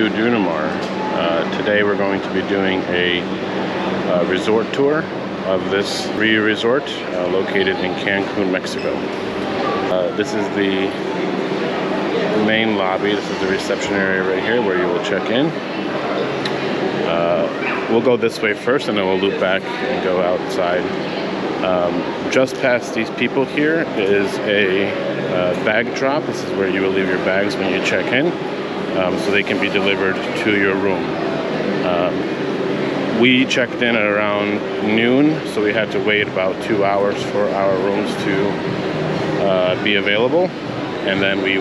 Riu Dunamar. Today we're going to be doing a resort tour of this Riu resort located in Cancun, Mexico. This is the main lobby. This is the reception area right here where you will check in. We'll go this way first and then we'll loop back and go outside. Just past these people here is a bag drop. This is where you will leave your bags when you check in, so they can be delivered to your room. We checked in at around noon, so we had to wait about 2 hours for our rooms to be available, and then we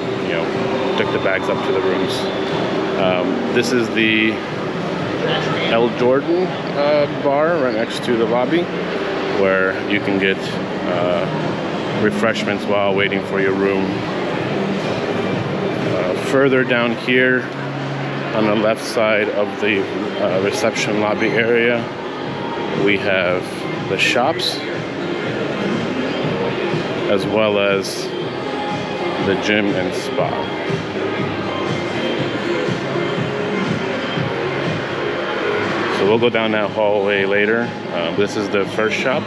took the bags up to the rooms. This is the El Jordan bar right next to the lobby, where you can get refreshments while waiting for your room. Further down here on the left side of the reception lobby area, we have the shops as well as the gym and spa. So we'll go down that hallway later. This is the first shop.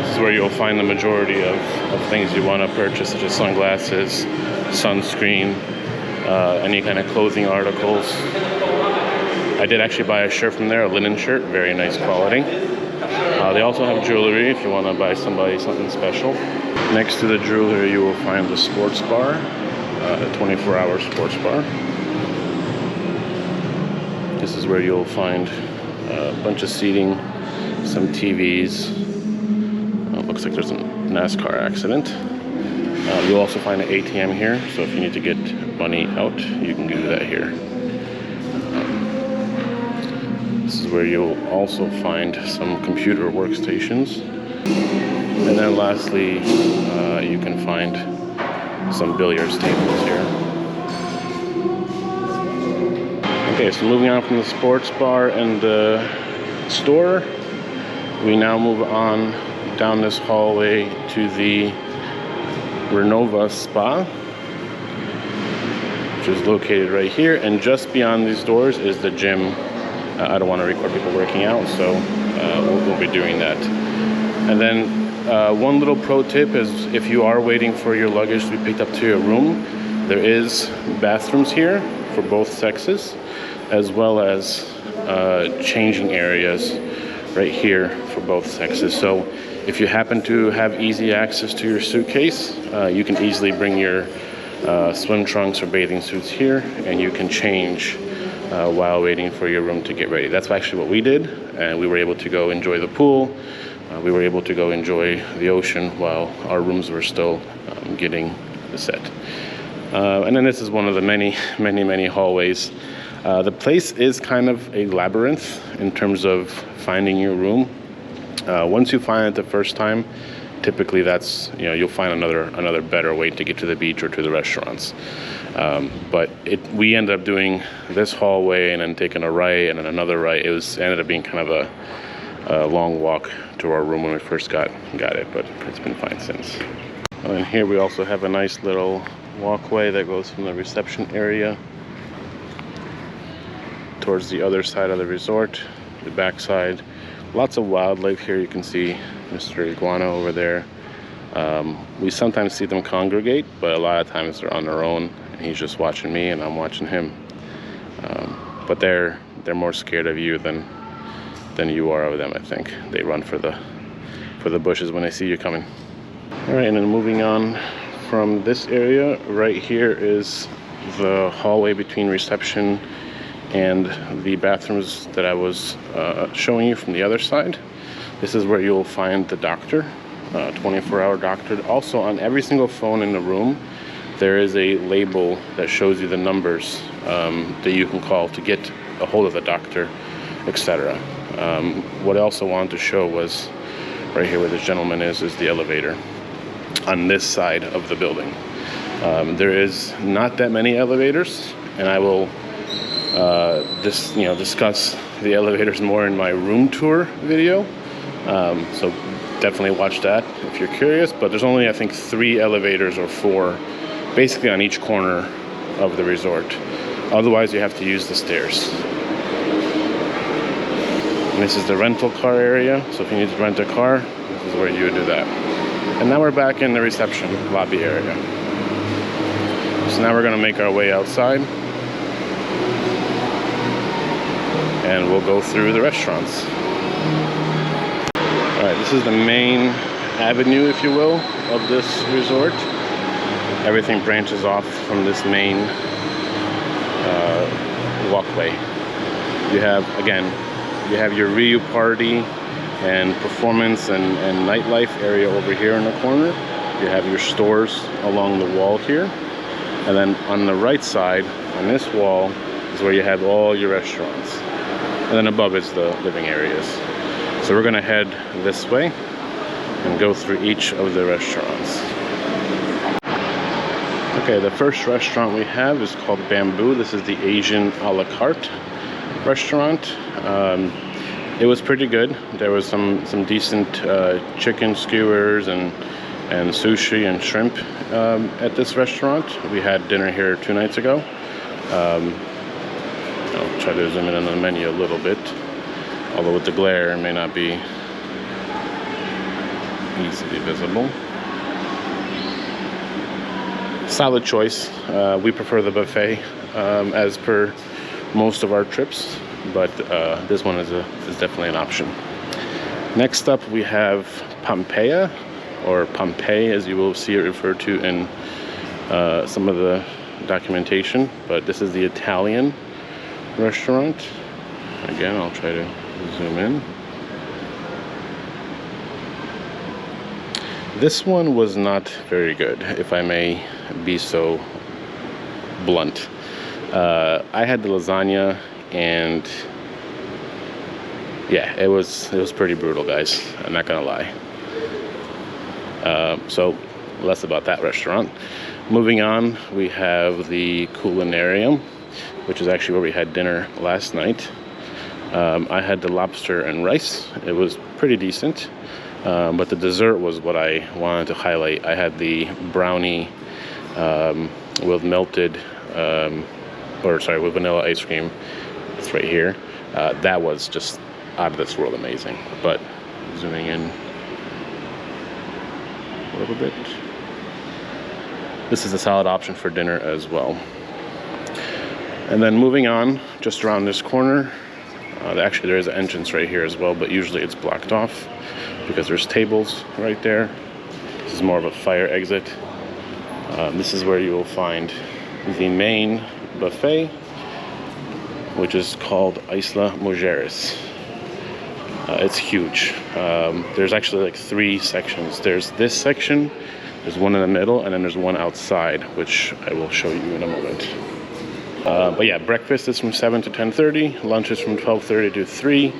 This is where you'll find the majority of things you want to purchase, such as sunglasses, sunscreen, any kind of clothing articles. I did actually buy a shirt from there, a linen shirt, very nice quality. They also have jewelry if you want to buy somebody something special. Next to the jewelry you will find the sports bar, a 24-hour sports bar. This is where you'll find a bunch of seating, some TVs. Looks like there's a NASCAR accident. You'll also find an ATM here, so if you need to get money out, you can do that here. This is where you'll also find some computer workstations. And then lastly, you can find some billiards tables here. Okay, so moving on from the sports bar and the store, we now move on down this hallway to the Renova Spa, which is located right here, and just beyond these doors is the gym. I don't want to record people working out, so we'll be doing that. And then one little pro tip is if you are waiting for your luggage to be picked up to your room, there is bathrooms here for both sexes, as well as changing areas right here for both sexes. So if you happen to have easy access to your suitcase, you can easily bring your swim trunks or bathing suits here, and you can change while waiting for your room to get ready. That's actually what we did, and we were able to go enjoy the pool. We were able to go enjoy the ocean while our rooms were still getting set. And then this is one of the many hallways. The place is kind of a labyrinth in terms of finding your room. Once you find it the first time, typically that's, you'll find another better way to get to the beach or to the restaurants. But we ended up doing this hallway and then taking a right and then another right. Ended up being kind of a long walk to our room when we first got it, but it's been fine since. And here we also have a nice little walkway that goes from the reception area towards the other side of the resort, the backside. Lots of wildlife here. You can see Mr. Iguana over there. We sometimes see them congregate, but a lot of times they're on their own, and he's just watching me and I'm watching him. But they're more scared of you than you are of them, I think. They run for the bushes when they see you coming. All right, and then moving on from this area, right here is the hallway between reception and the bathrooms that I was showing you from the other side. This is where you'll find the doctor, 24-hour doctor. Also, on every single phone in the room, there is a label that shows you the numbers that you can call to get a hold of the doctor, etc. What I also wanted to show was right here where this gentleman is the elevator on this side of the building. There is not that many elevators, and I will discuss the elevators more in my room tour video. So definitely watch that if you're curious. But there's only, I think, 3 elevators or 4, basically on each corner of the resort. Otherwise, you have to use the stairs. And this is the rental car area. So if you need to rent a car, this is where you would do that. And now we're back in the reception lobby area. So now we're gonna make our way outside. And we'll go through the restaurants. All right, this is the main avenue, if you will, of this resort. Everything branches off from this main walkway. You have, again, you have your Riu party and performance and nightlife area over here in the corner. You have your stores along the wall here. And then on the right side, on this wall, is where you have all your restaurants. And then above is the living areas. So we're gonna head this way and go through each of the restaurants. Okay, the first restaurant we have is called Bamboo. This is the Asian a la carte restaurant. It was pretty good. There was some decent chicken skewers and sushi and shrimp at this restaurant. We had dinner here 2 nights ago. I'll try to zoom in on the menu a little bit, although with the glare it may not be easily visible. Solid choice. We prefer the buffet as per most of our trips, but this one is definitely an option. Next up we have Pompeia, or Pompeii as you will see it referred to in some of the documentation, but this is the Italian restaurant. Again, I'll try to zoom in. This one was not very good, if I may be so blunt. I had the lasagna, and yeah, it was pretty brutal, guys. I'm not gonna lie. So less about that restaurant. Moving on, we have the Culinarium, which is actually where we had dinner last night. I had the lobster and rice. It was pretty decent, but the dessert was what I wanted to highlight. I had the brownie with melted, with vanilla ice cream. It's right here. That was just out of this world amazing. But zooming in a little bit. This is a solid option for dinner as well. And then moving on, just around this corner, actually there is an entrance right here as well, but usually it's blocked off because there's tables right there. This is more of a fire exit. This is where you will find the main buffet, which is called Isla Mujeres. It's huge. There's actually like 3 sections. There's this section, there's one in the middle, and then there's one outside, which I will show you in a moment. But yeah, breakfast is from 7 to 10:30, lunch is from 12:30 to 3,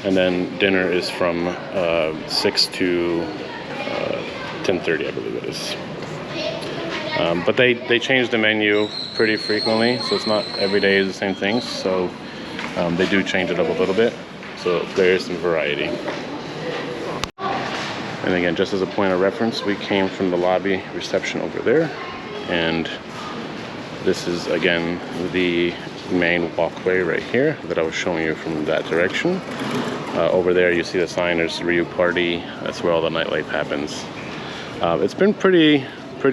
and then dinner is from 6 to 10:30, I believe it is. But they change the menu pretty frequently, so it's not every day the same things. So they do change it up a little bit, so there is some variety. And again, just as a point of reference, we came from the lobby reception over there, and this is again the main walkway right here that I was showing you from that direction. Over there you see the sign, there's Riu Party. That's where all the nightlife happens. It's been pretty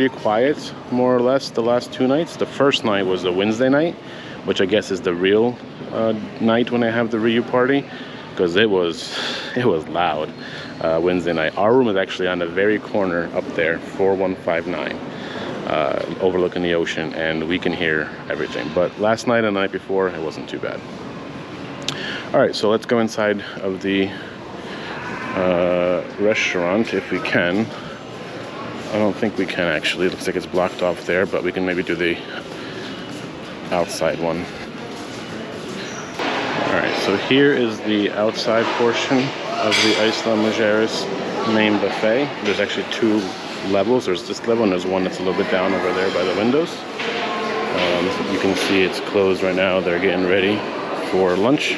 quiet, more or less, the last 2 nights. The first night was the Wednesday night, which I guess is the real night when they have the Riu Party, because it was loud. Wednesday night. Our room is actually on the very corner up there, 4159. Overlooking the ocean, and we can hear everything. But last night and the night before, it wasn't too bad. All right, so let's go inside of the restaurant if we can. I don't think we can actually. It looks like it's blocked off there, but we can maybe do the outside one. All right, so here is the outside portion of the Isla Mujeres main buffet. There's actually 2 levels. There's this level and there's one that's a little bit down over there by the windows. You can see it's closed right now. They're getting ready for lunch.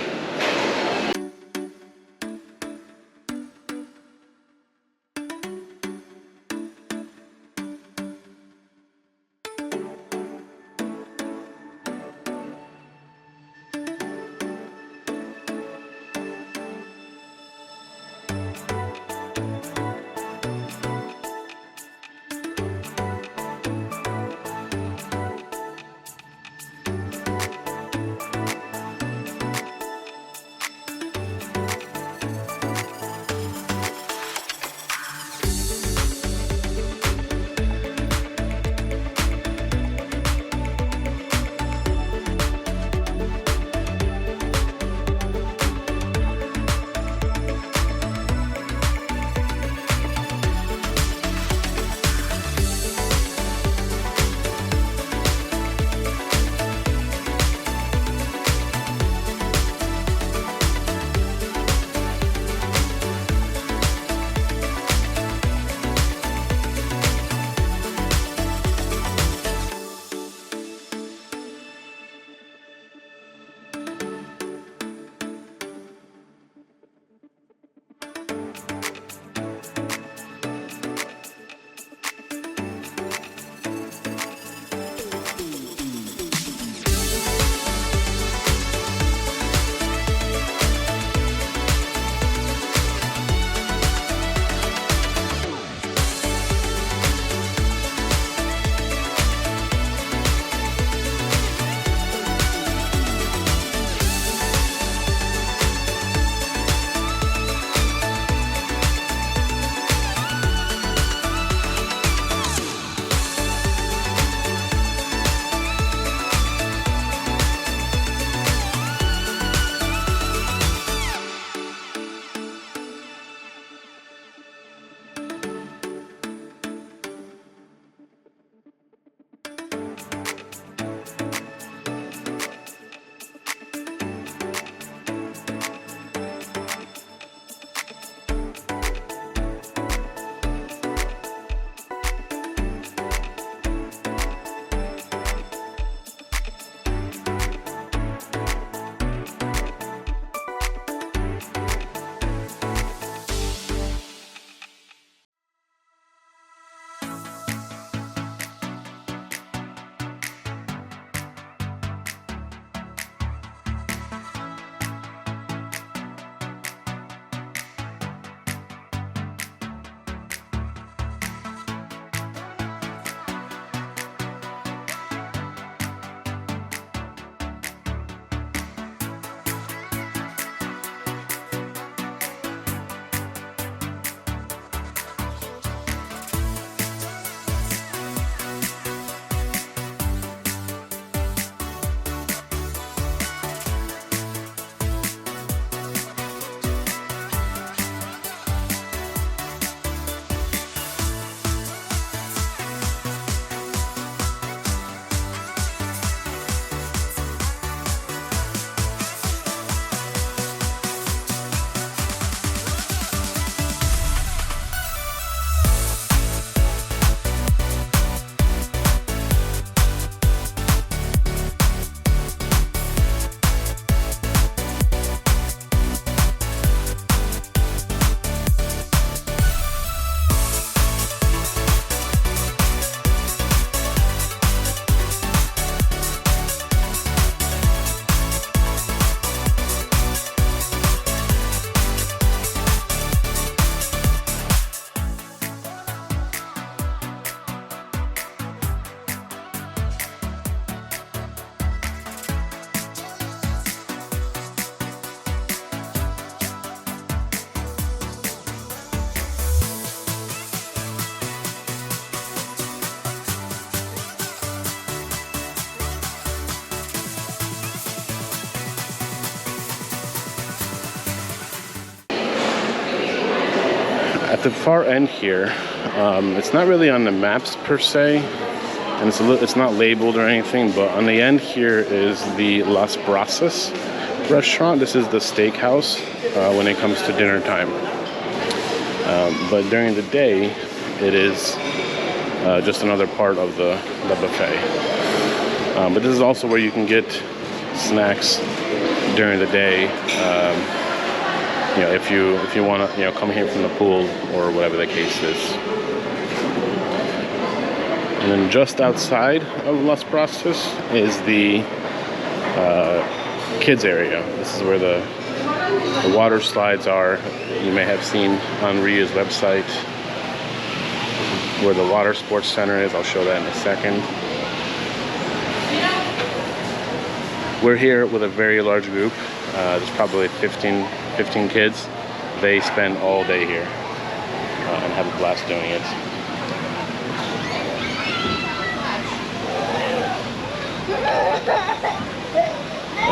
At the far end here, it's not really on the maps per se, and it's not labeled or anything, but on the end here is the Las Brasas restaurant. This is the steakhouse when it comes to dinner time. But during the day, it is just another part of the buffet. But this is also where you can get snacks during the day. You know, if you want to, you know, come here from the pool or whatever the case is. And then just outside of Las Brasas is the kids area. This is where the water slides are. You may have seen on Riu's website where the water sports center is. I'll show that in a second. We're here with a very large group. There's probably 15 kids. They spend all day here and have a blast doing it.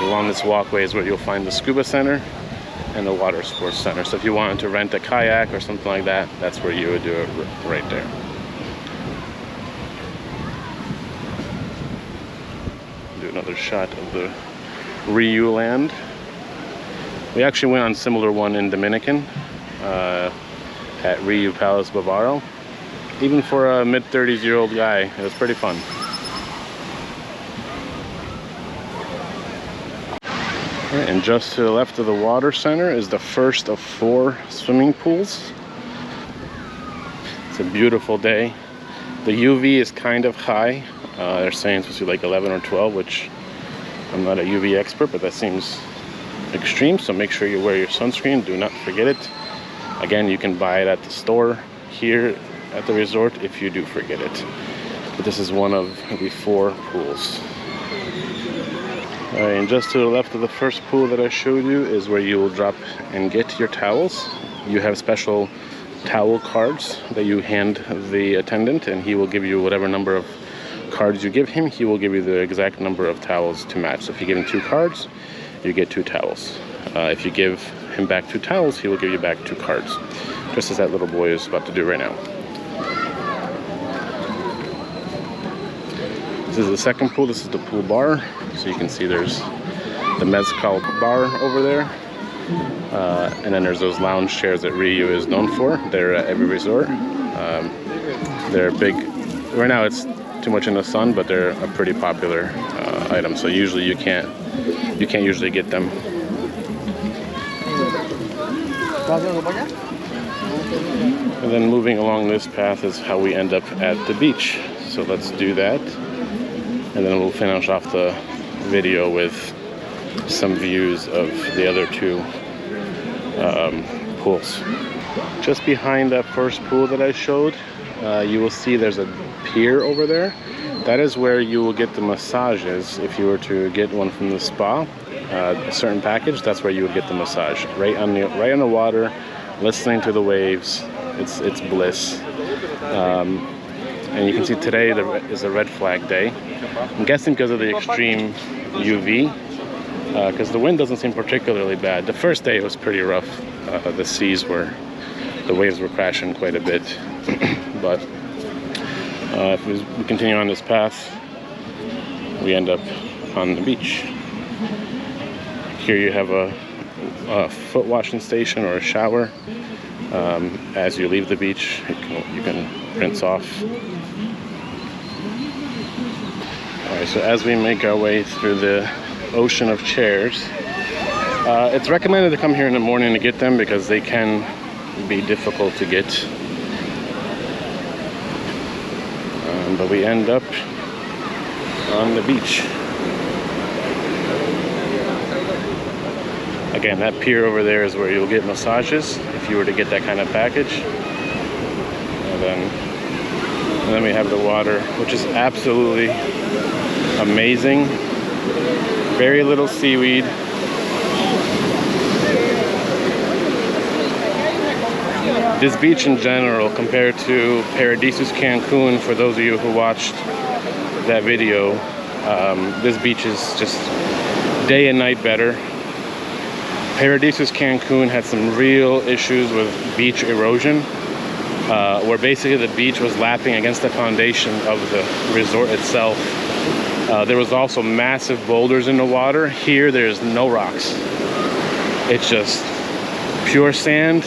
Along this walkway is where you'll find the scuba center and the water sports center. So if you wanted to rent a kayak or something like that, that's where you would do it right there. Do another shot of the Riu land. We actually went on a similar one in Dominican at Riu Palace Bavaro. Even for a mid-30s-year-old guy, it was pretty fun. And just to the left of the water center is the first of 4 swimming pools. It's a beautiful day. The UV is kind of high. They're saying it's supposed to be like 11 or 12, which I'm not a UV expert, but that seems extreme. So make sure you wear your sunscreen. Do not forget it. Again, you can buy it at the store here at the resort if you do forget it. But this is one of the 4 pools. Alright, and just to the left of the first pool that I showed you is where you will drop and get your towels. You have special towel cards that you hand the attendant, and he will give you whatever number of cards you give him. He will give you the exact number of towels to match. So if you give him 2 cards, you get 2 towels. If you give him back 2 towels, he will give you back 2 cards, just as that little boy is about to do right now. This is the second pool. This is the pool bar. So you can see there's the mezcal bar over there. And then there's those lounge chairs that Riu is known for. They're at every resort. They're big. Right now it's too much in the sun, but they're a pretty popular item. So usually you can't usually get them. And then moving along this path is how we end up at the beach. So let's do that. And then we'll finish off the video with some views of the other 2 pools. Just behind that first pool that I showed, you will see there's a pier over there. That is where you will get the massages. If you were to get one from the spa, a certain package, that's where you would get the massage. Right on the water, listening to the waves. It's bliss. And you can see today is a red flag day. I'm guessing because of the extreme UV, because the wind doesn't seem particularly bad. The first day it was pretty rough. The waves were crashing quite a bit. But if we continue on this path, we end up on the beach. Here you have a foot washing station or a shower. As you leave the beach, you can rinse off. Alright, so as we make our way through the ocean of chairs, it's recommended to come here in the morning to get them because they can be difficult to get. But we end up on the beach. Again, that pier over there is where you'll get massages if you were to get that kind of package. And then we have the water, which is absolutely amazing. Very little seaweed. This beach in general, compared to Paradisus Cancun, for those of you who watched that video, this beach is just day and night better. Paradisus Cancun had some real issues with beach erosion. where basically the beach was lapping against the foundation of the resort itself. There was also massive boulders in the water. Here, there's no rocks. It's just pure sand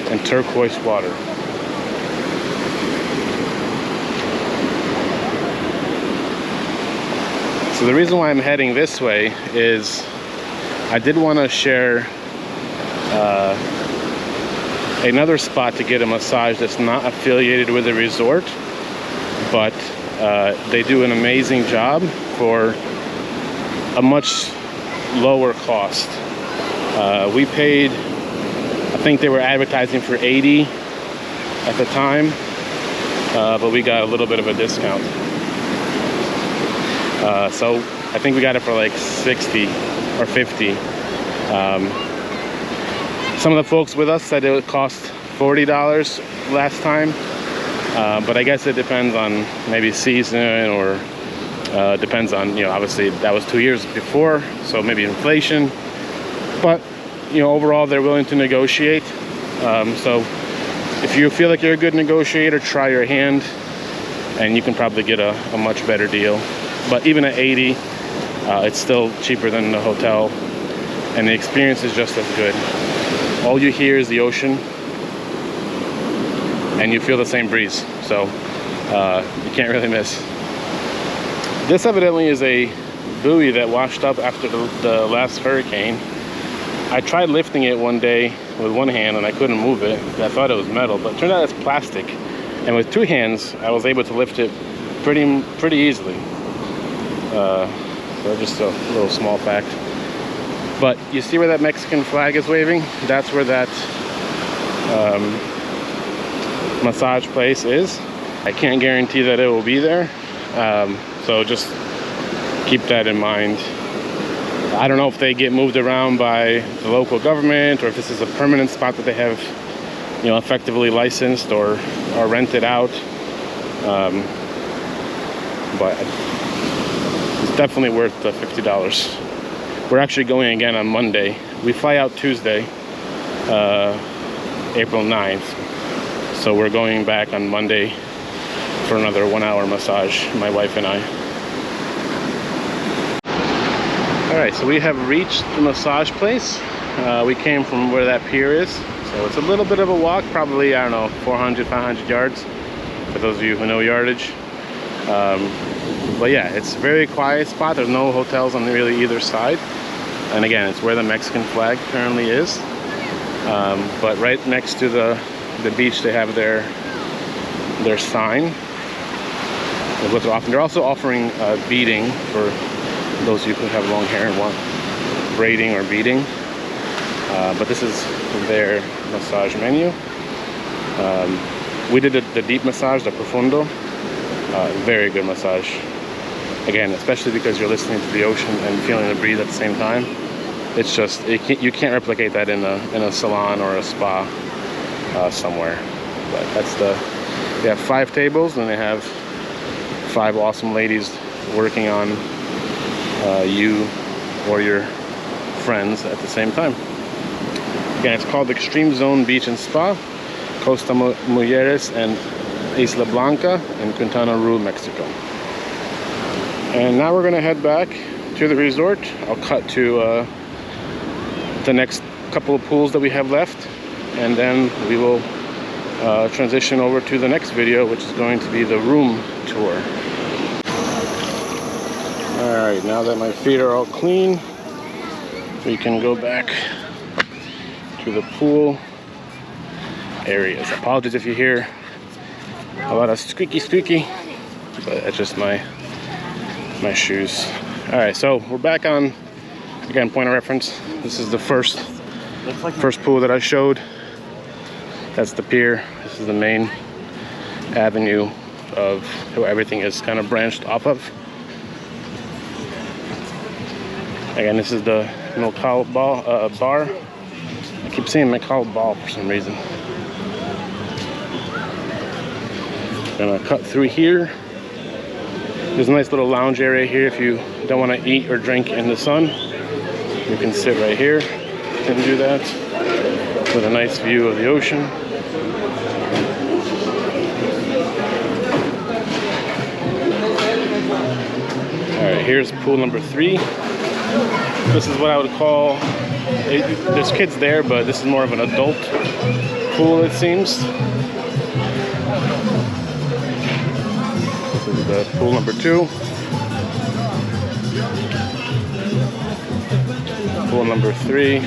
and turquoise water. So the reason why I'm heading this way is I did want to share another spot to get a massage that's not affiliated with the resort, but they do an amazing job for a much lower cost. We paid, I think they were advertising for $80 at the time, but we got a little bit of a discount. So I think we got it for like $60 or $50. Some of the folks with us said it would cost $40 last time, but I guess it depends on maybe season, or depends on, you know, obviously that was 2 years before, so maybe inflation. But, you know, overall they're willing to negotiate. So if you feel like you're a good negotiator, try your hand, and you can probably get a much better deal. But even at $80, it's still cheaper than the hotel, and the experience is just as good. All you hear is the ocean, and you feel the same breeze, so you can't really miss. This evidently is a buoy that washed up after the last hurricane. I tried lifting it one day with one hand and I couldn't move it. I thought it was metal, but it turned out it's plastic. And with two hands, I was able to lift it pretty easily. So just a little small fact. But you see where that Mexican flag is waving? That's where that massage place is. I can't guarantee that it will be there. So just keep that in mind. I don't know if they get moved around by the local government, or if this is a permanent spot that they have, you know, effectively licensed or rented out. But it's definitely worth the $50. We're actually going again on Monday. We fly out Tuesday, April 9th. So we're going back on Monday for another 1 hour massage, my wife and I. All right, so we have reached the massage place. We came from where that pier is. So it's a little bit of a walk, probably, I don't know, 400, 500 yards, for those of you who know yardage. But yeah, it's a very quiet spot. There's no hotels on really either side. And again, it's where the Mexican flag currently is. But right next to the beach, they have their sign of what they're offering. They're also offering beading for those of you who have long hair and want braiding or beading. But this is their massage menu. We did the deep massage, the profundo. Very good massage. Again, especially because you're listening to the ocean and feeling the breeze at the same time. It's just, you can't replicate that in a salon or a spa somewhere. But that's they have 5 tables, and they have 5 awesome ladies working on you or your friends at the same time. Again, it's called Extreme Zone Beach and Spa, Costa Mujeres and Isla Blanca in Quintana Roo, Mexico. And now we're gonna head back to the resort. I'll cut to the next couple of pools that we have left, and then we will transition over to the next video, which is going to be the room tour. All right, now that my feet are all clean, we can go back to the pool areas. Apologies if you hear a lot of squeaky, but that's just my shoes. All right, so we're back on, again, point of reference. This is the first pool that I showed. That's the pier. This is the main avenue of where everything is kind of branched off of. Again, this is the Macau bar. I keep saying Macau ball for some reason. Gonna cut through here. There's a nice little lounge area here if you don't want to eat or drink in the sun. You can sit right here and do that with a nice view of the ocean. here's pool number 3. This is what I would call, there's kids there, but this is more of an adult pool, it seems. This is the pool number 2. Pool number 3.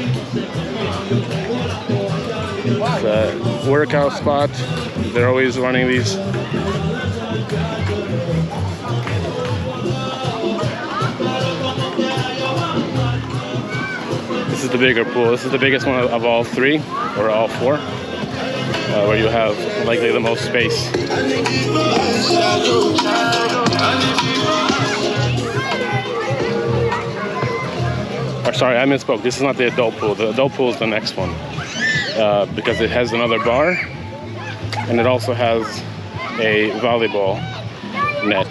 It's a workout spot. They're always running these. This is the bigger pool. This is the biggest one of all 3, or all 4, where you have likely the most space. Or sorry, I misspoke. This is not the adult pool. The adult pool is the next one, because it has another bar, and it also has a volleyball net.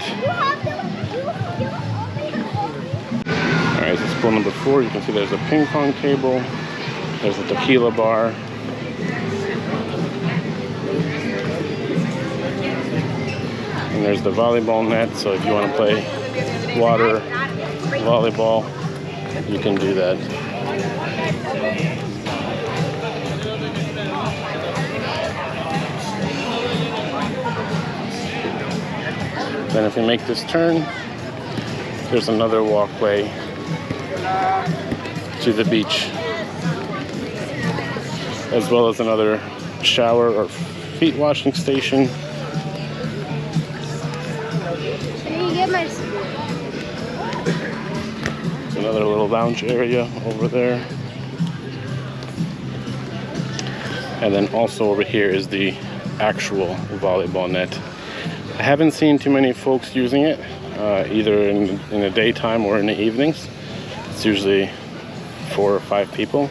Alright, this is pool number 4. You can see there's a ping pong table, there's a tequila bar, and there's the volleyball net, so if you want to play water volleyball, you can do that. Then if you make this turn, there's another walkway to the beach, as well as another shower or feet washing station. There's another little lounge area over there. And then also over here is the actual volleyball net. I haven't seen too many folks using it, either in the daytime or in the evenings. It's usually 4 or 5 people.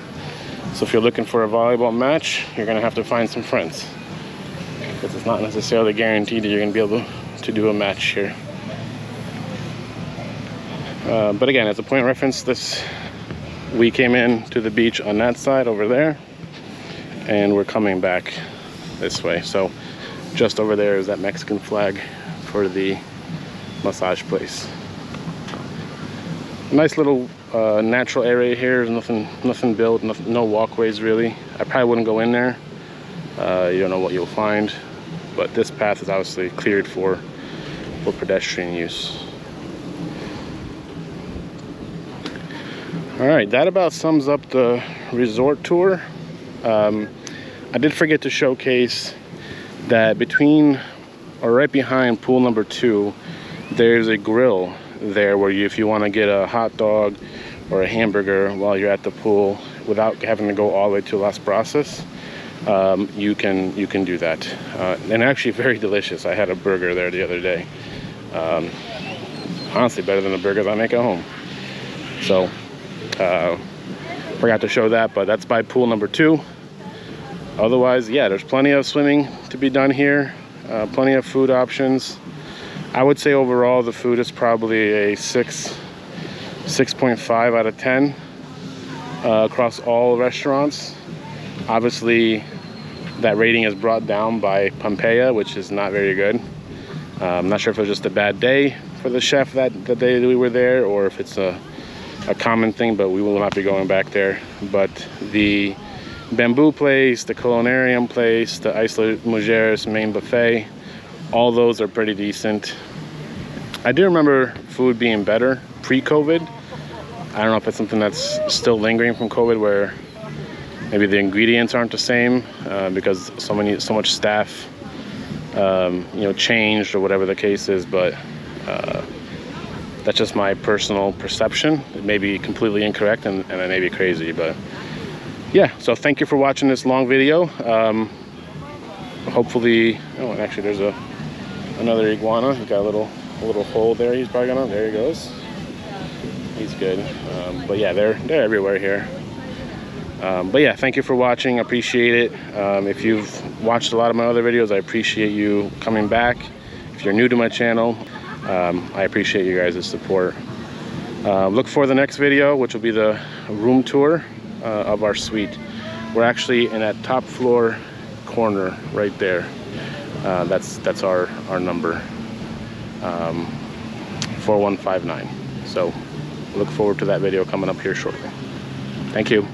So if you're looking for a volleyball match, you're gonna have to find some friends, because it's not necessarily guaranteed that you're gonna be able to do a match here. But again, as a point of reference, we came in to the beach on that side over there, and we're coming back this way. So just over there is that Mexican flag for the massage place. Nice little natural area here. There's nothing built, no walkways really. I probably wouldn't go in there. You don't know what you'll find, but this path is obviously cleared for pedestrian use. All right, that about sums up the resort tour. I did forget to showcase that between, or right behind pool number 2, there's a grill there where if you want to get a hot dog or a hamburger while you're at the pool without having to go all the way to Las Brasas, you can do that, and actually very delicious. I had a burger there the other day. Honestly, better than the burgers I make at home. So forgot to show that, but that's by pool number 2. Otherwise, yeah, there's plenty of swimming to be done here, plenty of food options. I would say overall the food is probably a 6.5 out of 10 across all restaurants. Obviously, that rating is brought down by Pompeia, which is not very good. I'm not sure if it was just a bad day for the chef that day that we were there, or if it's a common thing, but we will not be going back there. But the Bamboo place, the Culinarium place, the Isla Mujeres main buffet, all those are pretty decent. I do remember food being better pre-COVID. I don't know if it's something that's still lingering from COVID, where maybe the ingredients aren't the same because so much staff changed, or whatever the case is. But that's just my personal perception. It may be completely incorrect, and I may be crazy, but yeah. So thank you for watching this long video. Hopefully, oh, actually there's another iguana. He's got a little hole there. He's probably gonna, there he goes. He's good. But yeah, they're everywhere here. But yeah, thank you for watching. I appreciate it. If you've watched a lot of my other videos, I appreciate you coming back. If you're new to my channel, I appreciate you guys' support. Look for the next video, which will be the room tour of our suite. We're actually in that top floor corner right there. That's our number, 4159. So look forward to that video coming up here shortly. Thank you.